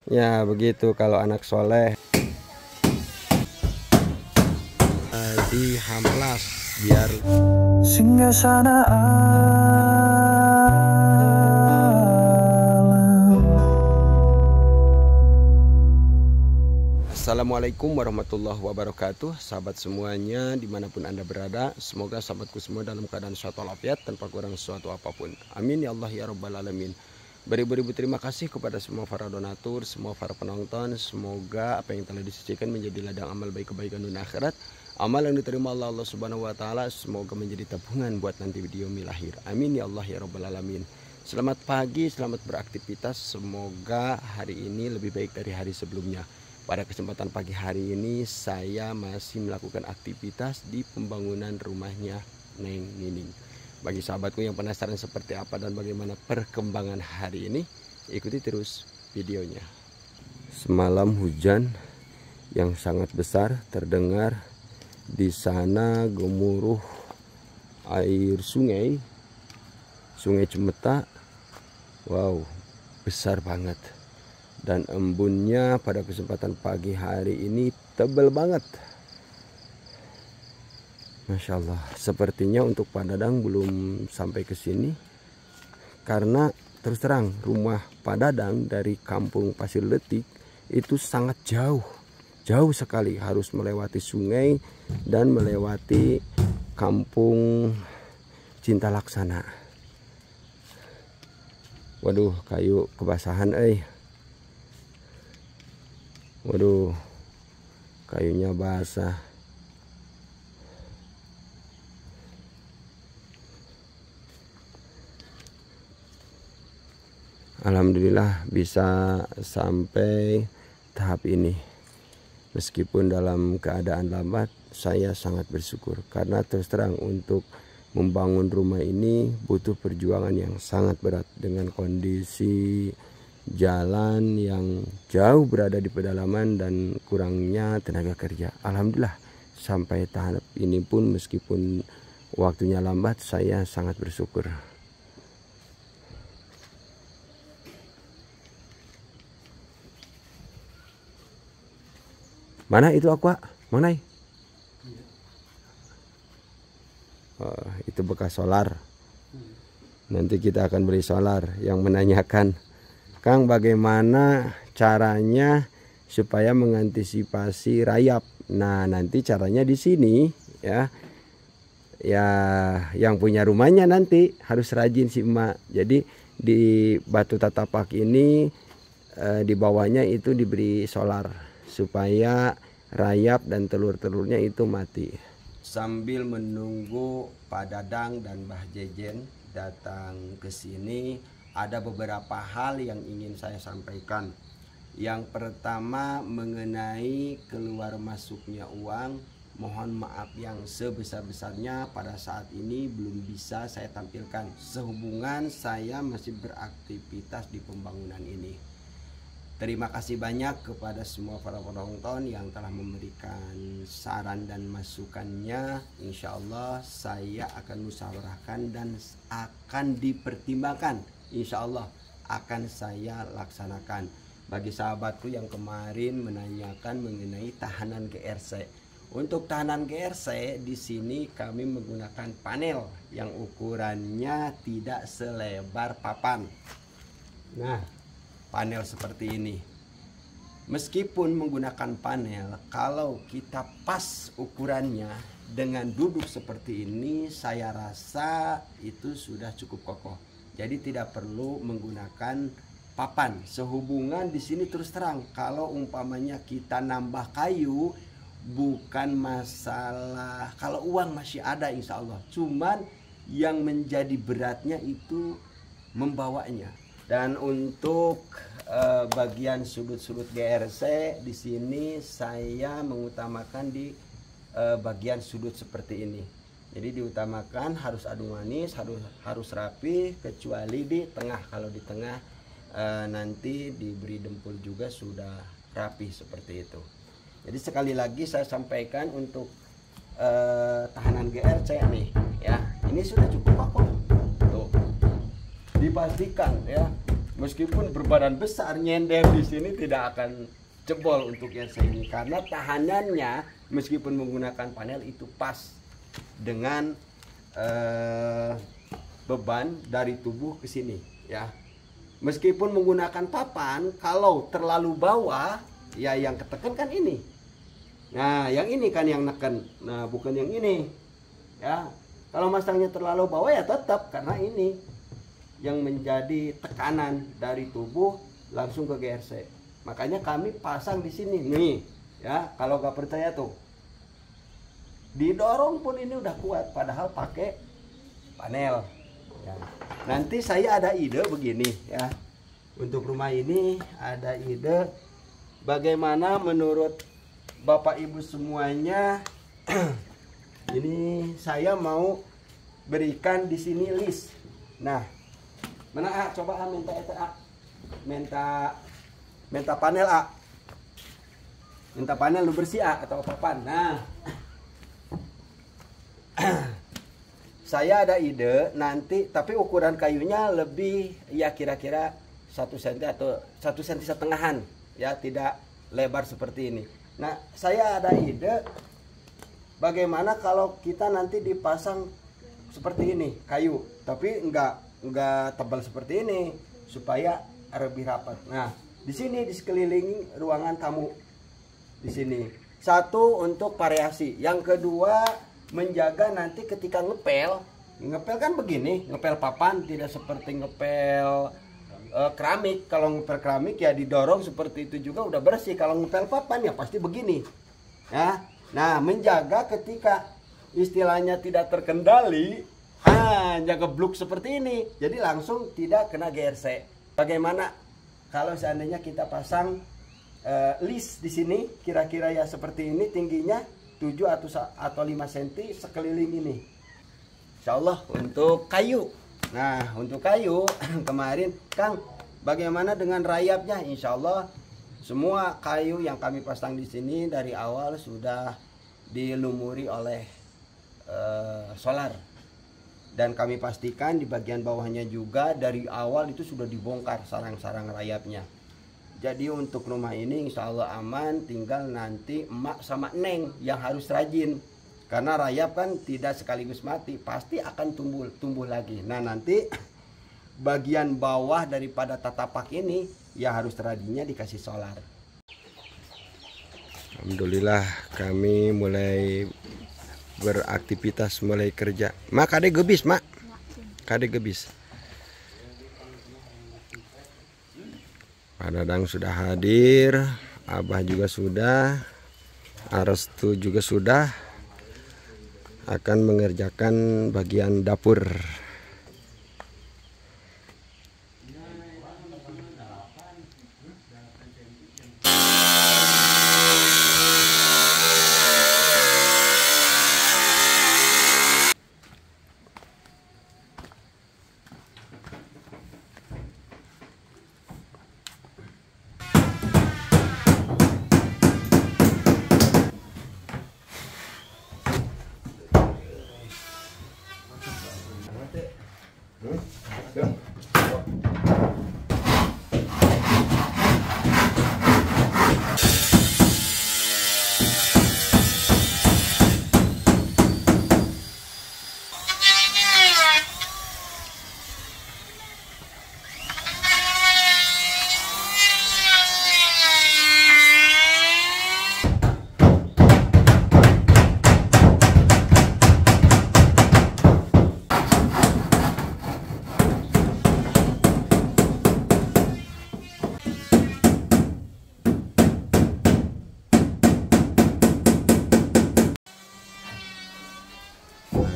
Ya begitu kalau anak soleh. Dihamplas biar singgah sana Assalamualaikum warahmatullahi wabarakatuh. Sahabat semuanya dimanapun anda berada, semoga sahabatku semua dalam keadaan sehat walafiat tanpa kurang sesuatu apapun. Amin ya Allah ya rabbal alamin. Beribu-ribu terima kasih kepada semua para donatur, semua para penonton. Semoga apa yang telah disisikan menjadi ladang amal baik kebaikan dunia akhirat. Amal yang diterima Allah Subhanahu wa taala semoga menjadi tabungan buat nanti video lahir. Amin ya Allah ya rabbal alamin. Selamat pagi, selamat beraktivitas. Semoga hari ini lebih baik dari hari sebelumnya. Pada kesempatan pagi hari ini saya masih melakukan aktivitas di pembangunan rumahnya Neng Nining. Bagi sahabatku yang penasaran seperti apa dan bagaimana perkembangan hari ini, ikuti terus videonya. Semalam hujan yang sangat besar terdengar di sana, gemuruh air sungai Cemeta. Wow, besar banget. Dan embunnya pada kesempatan pagi hari ini tebal banget. Masya Allah. Sepertinya untuk Pak Dadang belum sampai ke sini. Karena terus terang rumah Pak Dadang dari kampung Pasir Letik itu sangat jauh. Jauh sekali, harus melewati sungai dan melewati kampung Cinta Laksana. Waduh, kayu kebasahan Waduh, kayunya basah. Alhamdulillah bisa sampai tahap ini. Meskipun dalam keadaan lambat, saya sangat bersyukur. Karena terus terang untuk membangun rumah ini butuh perjuangan yang sangat berat. Dengan kondisi jalan yang jauh berada di pedalaman dan kurangnya tenaga kerja. Alhamdulillah sampai tahap ini pun meskipun waktunya lambat, saya sangat bersyukur. Mana itu aqua? Mana? Oh, itu bekas solar. Nanti kita akan beli solar. Yang menanyakan, Kang, bagaimana caranya supaya mengantisipasi rayap? Nah, nanti caranya di sini ya. Ya, yang punya rumahnya nanti harus rajin sih emak. Jadi di batu tatapak ini di bawahnya itu diberi solar supaya rayap dan telur-telurnya itu mati. Sambil menunggu Pak Dadang dan Mbah Jejen datang ke sini, ada beberapa hal yang ingin saya sampaikan. Yang pertama mengenai keluar masuknya uang, mohon maaf yang sebesar-besarnya pada saat ini belum bisa saya tampilkan sehubungan saya masih beraktivitas di pembangunan ini. Terima kasih banyak kepada semua para penonton yang telah memberikan saran dan masukannya. Insya Allah saya akan musyawarahkan dan akan dipertimbangkan. Insya Allah akan saya laksanakan. Bagi sahabatku yang kemarin menanyakan mengenai tahanan GRC, untuk tahanan GRC di sini kami menggunakan panel yang ukurannya tidak selebar papan. Nah, panel seperti ini. Meskipun menggunakan panel, kalau kita pas ukurannya dengan duduk seperti ini, saya rasa itu sudah cukup kokoh. Jadi tidak perlu menggunakan papan. Sehubungan di sini terus terang, kalau umpamanya kita nambah kayu, bukan masalah. Kalau uang masih ada insya Allah. Cuman yang menjadi beratnya itu membawanya. Dan untuk bagian sudut-sudut GRC di sini saya mengutamakan di bagian sudut seperti ini. Jadi diutamakan harus adu manis, harus rapi, kecuali di tengah. Kalau di tengah nanti diberi dempul juga sudah rapi seperti itu. Jadi sekali lagi saya sampaikan untuk tahanan GRC nih ya, ini sudah cukup kokoh. Tuh. Dipastikan ya meskipun berbadan besar nyender di sini tidak akan jebol untuk GRC ini karena tahanannya meskipun menggunakan panel itu pas dengan beban dari tubuh ke sini ya. Meskipun menggunakan papan, kalau terlalu bawah ya yang ketekan kan ini. Nah, yang ini kan yang neken. Nah, bukan yang ini. Ya. Kalau masangnya terlalu bawah ya tetap karena ini yang menjadi tekanan dari tubuh langsung ke GRC. Makanya kami pasang di sini nih. Ya, kalau nggak percaya tuh. Didorong pun ini udah kuat padahal pakai panel. Ya. Nanti saya ada ide begini ya. Untuk rumah ini ada ide bagaimana menurut Bapak Ibu semuanya. Ini saya mau berikan di sini list. Nah, mana coba minta itu minta panel minta panel lu bersih atau papan. Nah, saya ada ide nanti, tapi ukuran kayunya lebih ya kira-kira 1 cm atau 1 cm setengahan ya, tidak lebar seperti ini. Nah, saya ada ide bagaimana kalau kita nanti dipasang seperti ini kayu, tapi enggak tebal seperti ini supaya lebih rapat. Nah, di sini di sekeliling ruangan tamu di sini. Satu untuk variasi, yang kedua menjaga nanti ketika ngepel kan begini, ngepel papan tidak seperti ngepel keramik. Kalau ngepel keramik ya didorong seperti itu juga udah bersih. Kalau ngepel papan ya pasti begini ya. Nah, menjaga ketika istilahnya tidak terkendali, gebluk seperti ini, jadi langsung tidak kena GRC. Bagaimana kalau seandainya kita pasang list di sini kira-kira ya seperti ini, tingginya 7 atau 5 cm sekeliling ini. Insya Allah untuk kayu. Nah, untuk kayu kemarin Kang, bagaimana dengan rayapnya? Insya Allah semua kayu yang kami pasang di sini dari awal sudah dilumuri oleh solar. Dan kami pastikan di bagian bawahnya juga dari awal itu sudah dibongkar sarang-sarang rayapnya. Jadi untuk rumah ini insya Allah aman, tinggal nanti emak sama neng yang harus rajin. Karena rayap kan tidak sekaligus mati, pasti akan tumbuh lagi. Nah, nanti bagian bawah daripada tatapak ini ya harus rajinnya dikasih solar. Alhamdulillah kami mulai beraktivitas, mulai kerja. Mak, kade gebis, mak. Kade gebis. Pak Dadang sudah hadir, Abah juga sudah, Arestu juga sudah, akan mengerjakan bagian dapur.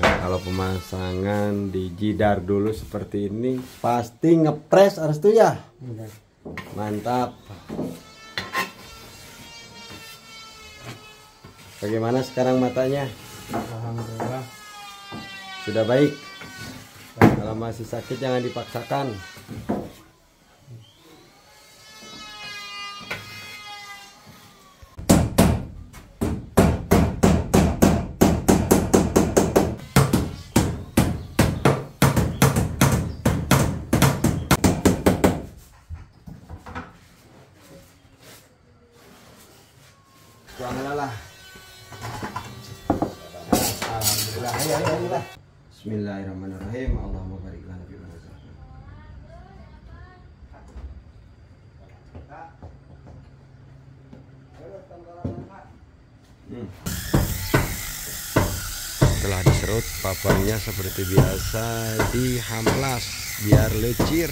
Kalau pemasangan di jidar dulu seperti ini pasti ngepres, harus tuh ya. Mantap. Bagaimana sekarang matanya? Alhamdulillah Sudah baik. Kalau masih sakit jangan dipaksakan. Alhamdulillah. Alhamdulillah. Ayo. Bismillahirrahmanirrahim. Allahumma barik lana fi ma razaqtana. Setelah diserut, papannya seperti biasa dihamplas biar lecir.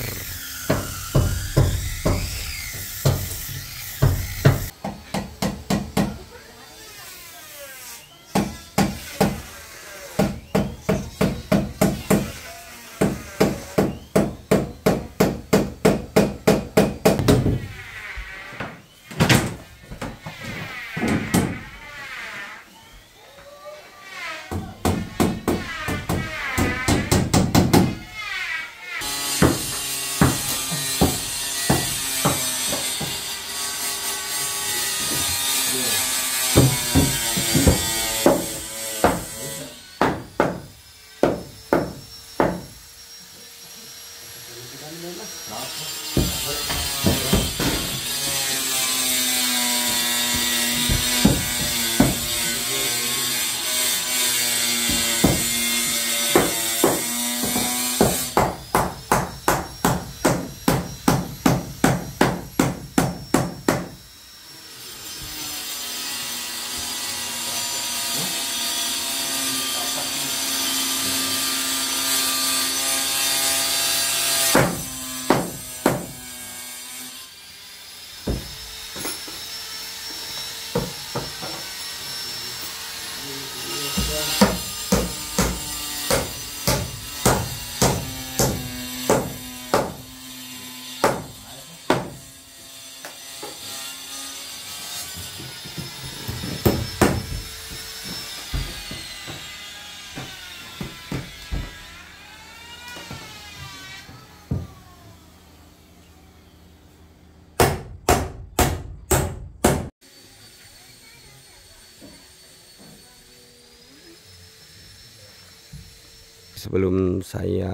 Sebelum saya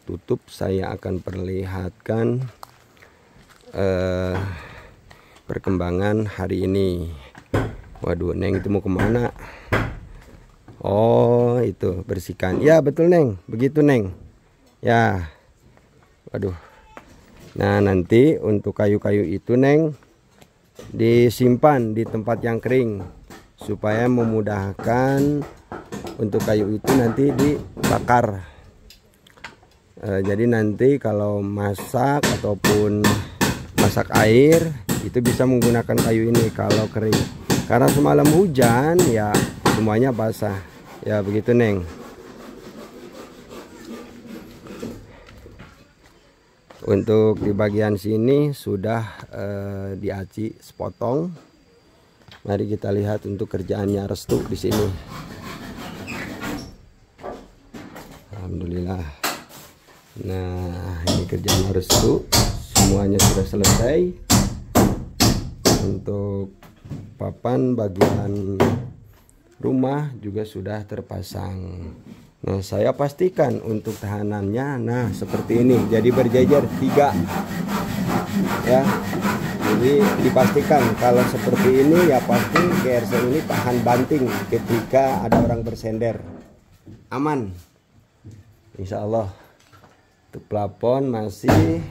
tutup, saya akan perlihatkan perkembangan hari ini. Waduh, Neng itu mau kemana? Oh, itu bersihkan. Ya betul Neng, begitu Neng. Ya, waduh. Nah nanti untuk kayu-kayu itu Neng disimpan di tempat yang kering supaya memudahkan untuk kayu itu nanti dibakar. Jadi nanti kalau masak ataupun masak air itu bisa menggunakan kayu ini kalau kering. Karena semalam hujan ya semuanya basah. Ya begitu Neng. Untuk di bagian sini sudah diaci sepotong. Mari kita lihat untuk kerjaannya Restu di sini. Alhamdulillah. Nah, ini kerjaan Restu, semuanya sudah selesai. Untuk papan bagian rumah juga sudah terpasang. Nah, saya pastikan untuk tahanannya, nah seperti ini, jadi berjejer 3 ya. Jadi dipastikan kalau seperti ini ya pasti GRC ini tahan banting ketika ada orang bersender, aman. Insya Allah. Untuk plafon masih,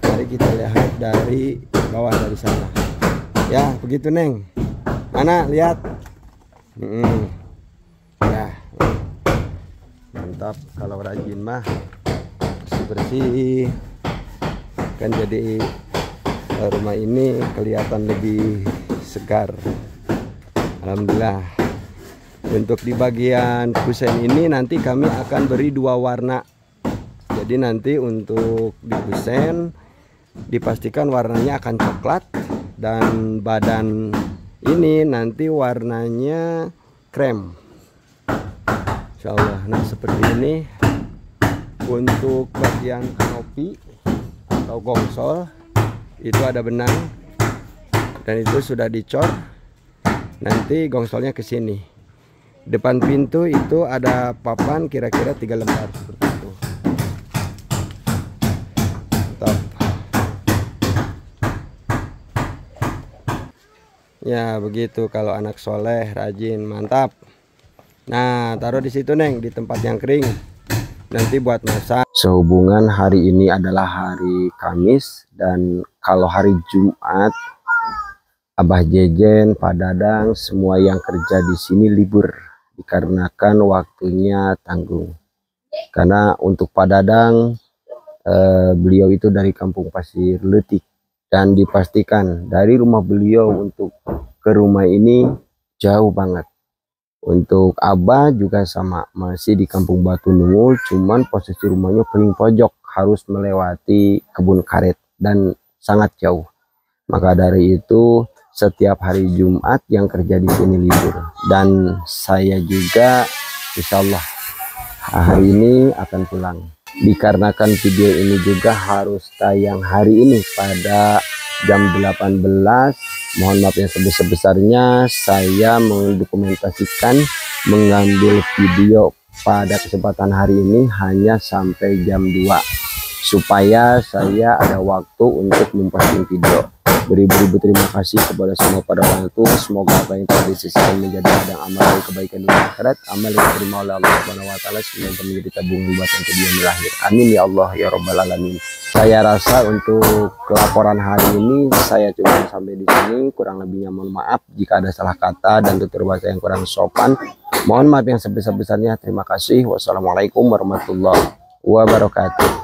mari kita lihat dari bawah dari sana. Ya begitu Neng. Mana lihat? Ya mantap, kalau rajin mah bersih-bersih kan jadi rumah ini kelihatan lebih segar. Alhamdulillah. Untuk di bagian kusen ini nanti kami akan beri 2 warna. Jadi nanti untuk di kusen dipastikan warnanya akan coklat dan badan ini nanti warnanya krem. Insya Allah. Nah seperti ini untuk bagian kanopi atau gongsol itu ada benang dan itu sudah dicor. Nanti gongsolnya ke sini. Depan pintu itu ada papan kira-kira 3 lembar seperti itu. Mantap. Ya begitu kalau anak soleh, rajin, mantap. Nah, taruh di situ Neng, di tempat yang kering. Nanti buat masak. Sehubungan hari ini adalah hari Kamis dan kalau hari Jumat, Abah Jejen, Pak Dadang, semua yang kerja di sini libur dikarenakan waktunya tanggung. Karena untuk Pak Dadang, beliau itu dari Kampung Pasir Letik dan dipastikan dari rumah beliau untuk ke rumah ini jauh banget. Untuk Abah juga sama, masih di Kampung Batu Nungul, cuman posisi rumahnya paling pojok, harus melewati kebun karet dan sangat jauh. Maka dari itu setiap hari Jumat yang kerja di sini libur, dan saya juga insya Allah hari ini akan pulang. Dikarenakan video ini juga harus tayang hari ini pada jam 18, mohon maaf yang sebesar-besarnya saya mendokumentasikan mengambil video pada kesempatan hari ini hanya sampai jam 2 supaya saya ada waktu untuk memposting video. Beribu-ribu terima kasih kepada semua pada bantu. Semoga apa yang telah disisikan menjadi ladang amal dan kebaikan dunia akhirat, amal yang diterima oleh Allah Subhanahu wa taala semoga menjadi tabungan buat nanti dia melahir. Amin ya Allah ya rabbal alamin. Saya rasa untuk laporan hari ini saya cuma sampai di sini, kurang lebihnya mohon maaf jika ada salah kata dan tutur bahasa yang kurang sopan. Mohon maaf yang sebesar-besarnya. Terima kasih. Wassalamualaikum warahmatullahi wabarakatuh.